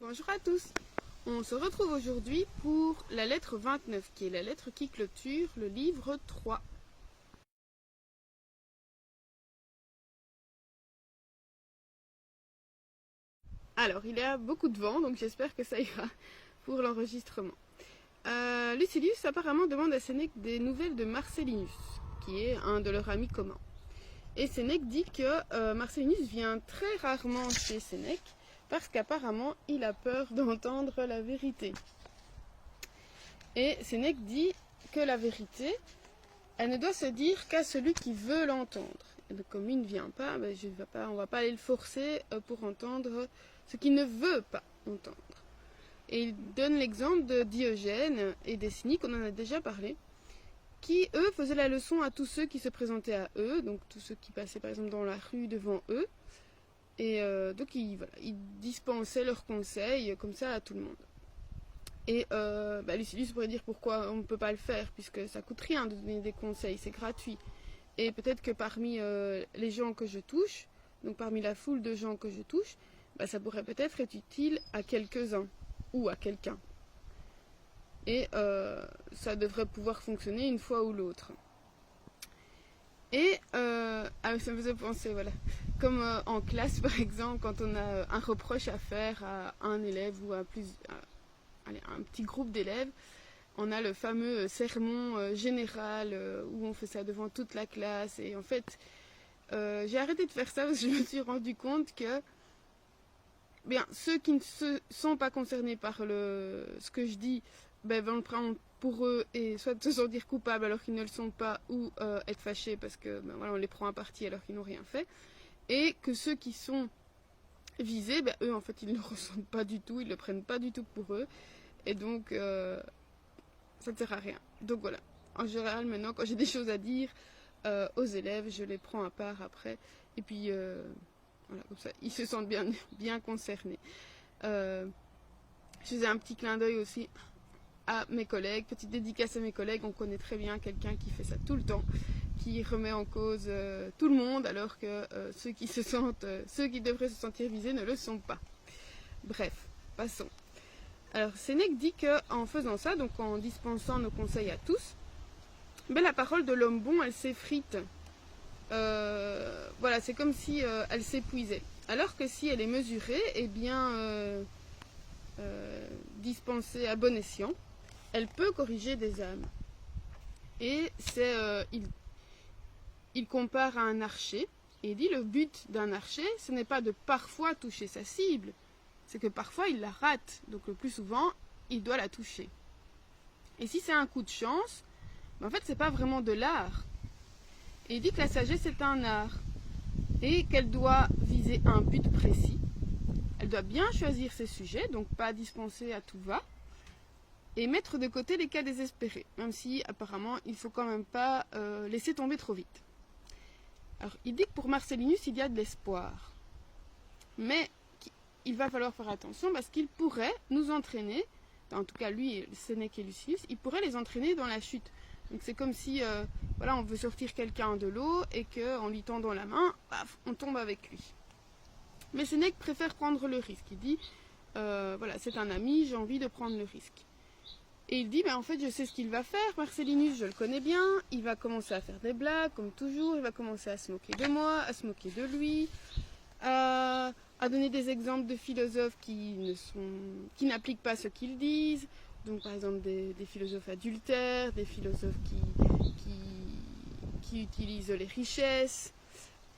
Bonjour à tous. On se retrouve aujourd'hui pour la lettre 29, qui est la lettre qui clôture le livre 3. Alors, il y a beaucoup de vent, donc j'espère que ça ira pour l'enregistrement. Lucilius apparemment demande à Sénèque des nouvelles de Marcellinus, qui est un de leurs amis communs. Et Sénèque dit que Marcellinus vient très rarement chez Sénèque, parce qu'apparemment il a peur d'entendre la vérité. Et Sénèque dit que la vérité, elle ne doit se dire qu'à celui qui veut l'entendre. Et donc, comme il ne vient pas, on ne va pas aller le forcer pour entendre ce qu'il ne veut pas entendre. Et il donne l'exemple de Diogène et des cyniques, on en a déjà parlé, qui, eux, faisaient la leçon à tous ceux qui se présentaient à eux, donc tous ceux qui passaient par exemple dans la rue devant eux, et donc ils dispensaient leurs conseils comme ça à tout le monde. Et Lucilius pourrait dire pourquoi on ne peut pas le faire, puisque ça coûte rien de donner des conseils, c'est gratuit. Et peut-être que parmi les gens que je touche, donc parmi la foule de gens que je touche, ça pourrait peut-être être utile à quelques-uns ou à quelqu'un. Et ça devrait pouvoir fonctionner une fois ou l'autre. Et ça me faisait penser, voilà, comme en classe par exemple, quand on a un reproche à faire à un élève ou à un petit groupe d'élèves, on a le fameux sermon général où on fait ça devant toute la classe. Et en fait, j'ai arrêté de faire ça parce que je me suis rendu compte que ceux qui ne sont pas concernés par ce que je dis vont le prendre pour eux et soit se sentir coupables alors qu'ils ne le sont pas, ou être fâchés parce que on les prend à partie alors qu'ils n'ont rien fait. Et que ceux qui sont visés, eux en fait ils ne le ressentent pas du tout, ils ne le prennent pas du tout pour eux. Et donc ça ne sert à rien. Donc voilà, en général maintenant quand j'ai des choses à dire aux élèves, je les prends à part après. Et puis voilà, comme ça ils se sentent bien concernés. Je faisais un petit clin d'œil aussi à mes collègues, petite dédicace à mes collègues. On connaît très bien quelqu'un qui fait ça tout le temps, qui remet en cause tout le monde alors que ceux qui devraient se sentir visés ne le sont pas. Bref, passons. Alors Sénèque dit qu'en faisant ça, donc en dispensant nos conseils à tous, la parole de l'homme bon, elle s'effrite. Voilà, c'est comme si elle s'épuisait. Alors que si elle est mesurée et bien dispensée à bon escient, elle peut corriger des âmes. Et il compare à un archer, et il dit le but d'un archer, ce n'est pas de parfois toucher sa cible, c'est que parfois il la rate, donc le plus souvent, il doit la toucher. Et si c'est un coup de chance, en fait c'est pas vraiment de l'art. Et il dit que la sagesse est un art, et qu'elle doit viser un but précis. Elle doit bien choisir ses sujets, donc pas dispenser à tout va, et mettre de côté les cas désespérés, même si apparemment il ne faut quand même pas laisser tomber trop vite. Alors il dit que pour Marcellinus il y a de l'espoir, mais il va falloir faire attention parce qu'il pourrait nous entraîner, en tout cas lui, Sénèque et Lucilius, il pourrait les entraîner dans la chute. Donc c'est comme si on veut sortir quelqu'un de l'eau et qu'en lui tendant la main, on tombe avec lui. Mais Sénèque préfère prendre le risque. Il dit, c'est un ami, j'ai envie de prendre le risque. Et il dit, en fait, je sais ce qu'il va faire, Marcellinus, je le connais bien, il va commencer à faire des blagues, comme toujours, il va commencer à se moquer de moi, à se moquer de lui, à donner des exemples de philosophes qui n'appliquent pas ce qu'ils disent, donc par exemple des philosophes adultères, des philosophes qui utilisent les richesses,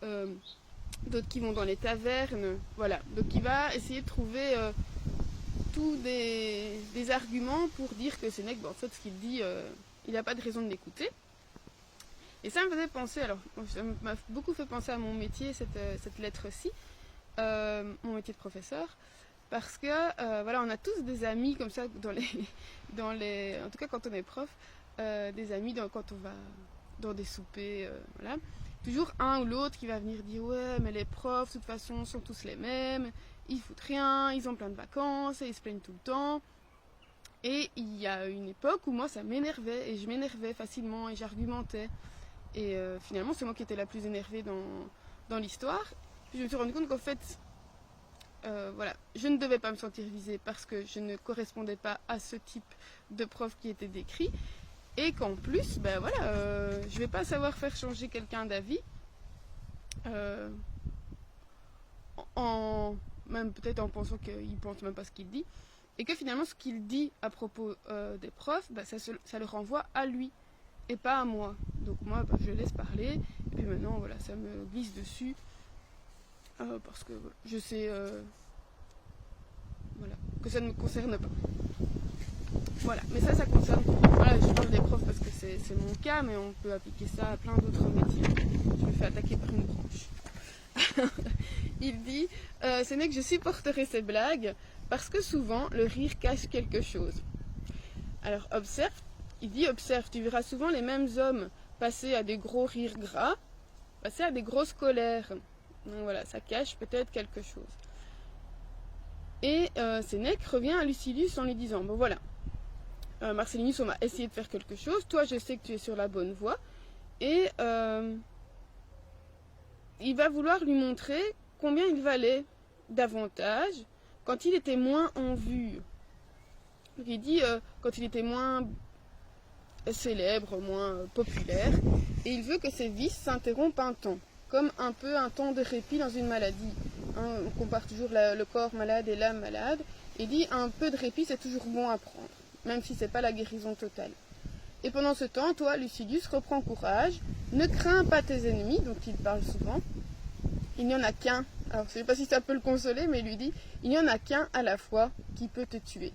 d'autres qui vont dans les tavernes, voilà. Donc il va essayer de trouver tous des arguments pour dire que Sénèque, en fait, ce qu'il dit, il n'a pas de raison de l'écouter. Et ça me faisait penser, ça m'a beaucoup fait penser à mon métier, cette lettre-ci, mon métier de professeur, parce que, on a tous des amis comme ça, en tout cas quand on est prof, des amis quand on va dans des soupers, voilà. Toujours un ou l'autre qui va venir dire « Ouais, mais les profs, de toute façon, sont tous les mêmes, ils foutent rien, ils ont plein de vacances, et ils se plaignent tout le temps. » Et il y a une époque où moi, ça m'énervait, et je m'énervais facilement, et j'argumentais. Et finalement, c'est moi qui étais la plus énervée dans l'histoire. Puis je me suis rendu compte qu'en fait, voilà, je ne devais pas me sentir visée parce que je ne correspondais pas à ce type de prof qui était décrit. Et qu'en plus, ben voilà, je vais pas savoir faire changer quelqu'un d'avis, même peut-être en pensant qu'il pense même pas ce qu'il dit, et que finalement ce qu'il dit à propos des profs, ben, ça le renvoie à lui et pas à moi. Donc moi, ben, je laisse parler, et puis maintenant, voilà, ça me glisse dessus, parce que voilà, je sais voilà, que ça ne me concerne pas. Voilà, mais ça concerne, voilà, je parle des profs parce que c'est mon cas, mais on peut appliquer ça à plein d'autres métiers. Je me fais attaquer par une branche. Il dit, ce n'est que je supporterai ces blagues parce que souvent le rire cache quelque chose. Alors observe, il dit observe, tu verras souvent les mêmes hommes passer à des gros rires gras, passer à des grosses colères. Donc voilà, ça cache peut-être quelque chose. Et Sénèque revient à Lucilius en lui disant, bon voilà, Marcellinus, on va essayer de faire quelque chose. Toi, je sais que tu es sur la bonne voie. Et il va vouloir lui montrer combien il valait davantage quand il était moins en vue. Donc il dit quand il était moins célèbre, moins populaire. Et il veut que ses vices s'interrompent un temps. Comme un peu un temps de répit dans une maladie. Hein, on compare toujours le corps malade et l'âme malade. Il dit un peu de répit, c'est toujours bon à prendre. Même si ce n'est pas la guérison totale. Et pendant ce temps, toi, Lucilius, reprends courage, ne crains pas tes ennemis, dont il parle souvent. Il n'y en a qu'un, alors je ne sais pas si ça peut le consoler, mais il lui dit, il n'y en a qu'un à la fois qui peut te tuer.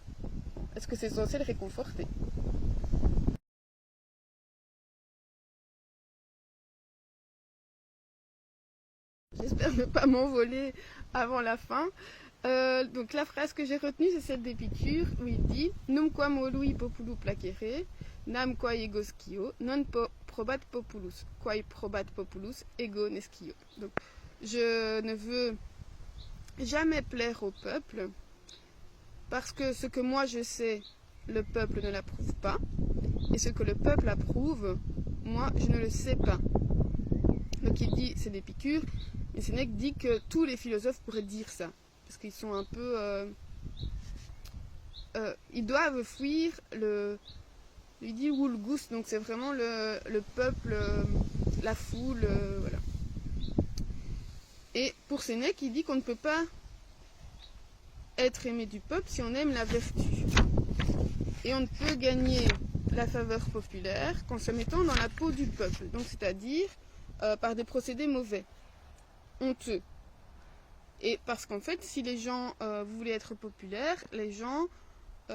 Est-ce que c'est censé le réconforter? J'espère ne pas m'envoler avant la fin. Donc la phrase que j'ai retenue, c'est celle d'Épicure, où il dit « Num quam olui populu placere, nam quae ego scio, non probat populus, quae probat populus, ego nescio. » Donc, je ne veux jamais plaire au peuple, parce que ce que moi je sais, le peuple ne l'approuve pas, et ce que le peuple approuve, moi je ne le sais pas. Donc il dit, c'est d'Épicure, mais Sénèque dit que tous les philosophes pourraient dire ça. Parce qu'ils sont un peu... ils doivent fuir il dit vulgus, donc c'est vraiment le peuple, la foule, voilà. Et pour Sénèque, il dit qu'on ne peut pas être aimé du peuple si on aime la vertu. Et on ne peut gagner la faveur populaire qu'en se mettant dans la peau du peuple. Donc c'est-à-dire par des procédés mauvais, honteux. Et parce qu'en fait, si les gens voulaient être populaires, les gens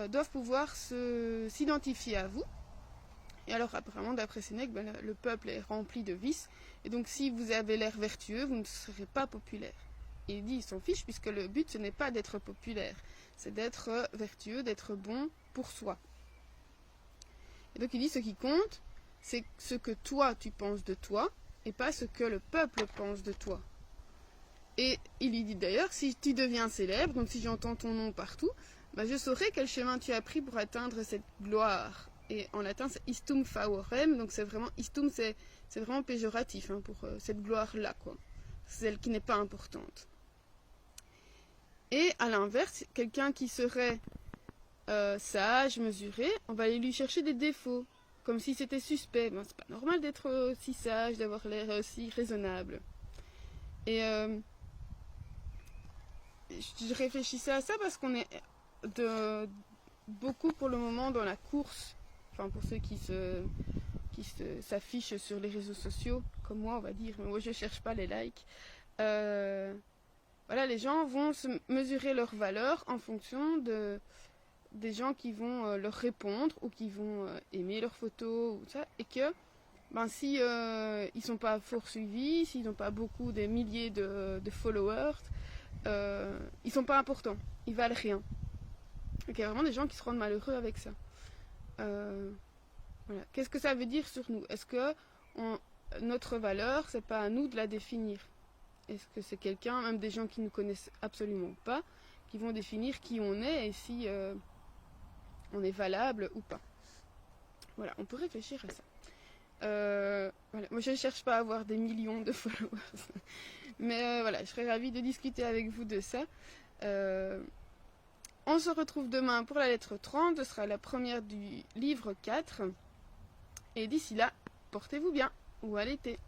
doivent pouvoir s'identifier à vous. Et alors, apparemment, d'après Sénèque, ben, le peuple est rempli de vices. Et donc, si vous avez l'air vertueux, vous ne serez pas populaire. Et il dit, il s'en fiche, puisque le but, ce n'est pas d'être populaire. C'est d'être vertueux, d'être bon pour soi. Et donc, il dit, ce qui compte, c'est ce que toi, tu penses de toi, et pas ce que le peuple pense de toi. Et il lui dit d'ailleurs, si tu deviens célèbre, donc si j'entends ton nom partout, bah je saurai quel chemin tu as pris pour atteindre cette gloire. Et en latin, c'est istum favorem, donc c'est vraiment, istum, c'est vraiment péjoratif hein, pour cette gloire-là, quoi. Celle qui n'est pas importante. Et à l'inverse, quelqu'un qui serait sage, mesuré, on va aller lui chercher des défauts, comme si c'était suspect. Ben, c'est pas normal d'être aussi sage, d'avoir l'air aussi raisonnable. Et je réfléchissais à ça parce qu'on est beaucoup pour le moment dans la course, enfin pour ceux qui s'affichent sur les réseaux sociaux, comme moi on va dire, mais moi je cherche pas les likes. Voilà, les gens vont se mesurer leur valeur en fonction des gens qui vont leur répondre ou qui vont aimer leurs photos ou ça, et que ben, si ils sont pas fort suivis, s'ils n'ont pas beaucoup, des milliers de followers, ils sont pas importants, ils valent rien. Donc il y a vraiment des gens qui se rendent malheureux avec ça. Voilà. Qu'est-ce que ça veut dire sur nous? Est-ce que notre valeur, c'est pas à nous de la définir? Est-ce que c'est quelqu'un, même des gens qui ne nous connaissent absolument pas, qui vont définir qui on est et si on est valable ou pas? Voilà, on peut réfléchir à ça. Voilà. Moi, je ne cherche pas à avoir des millions de followers. Mais voilà, je serais ravie de discuter avec vous de ça. On se retrouve demain pour la lettre 30, ce sera la première du livre 4. Et d'ici là, portez-vous bien, ou à l'été.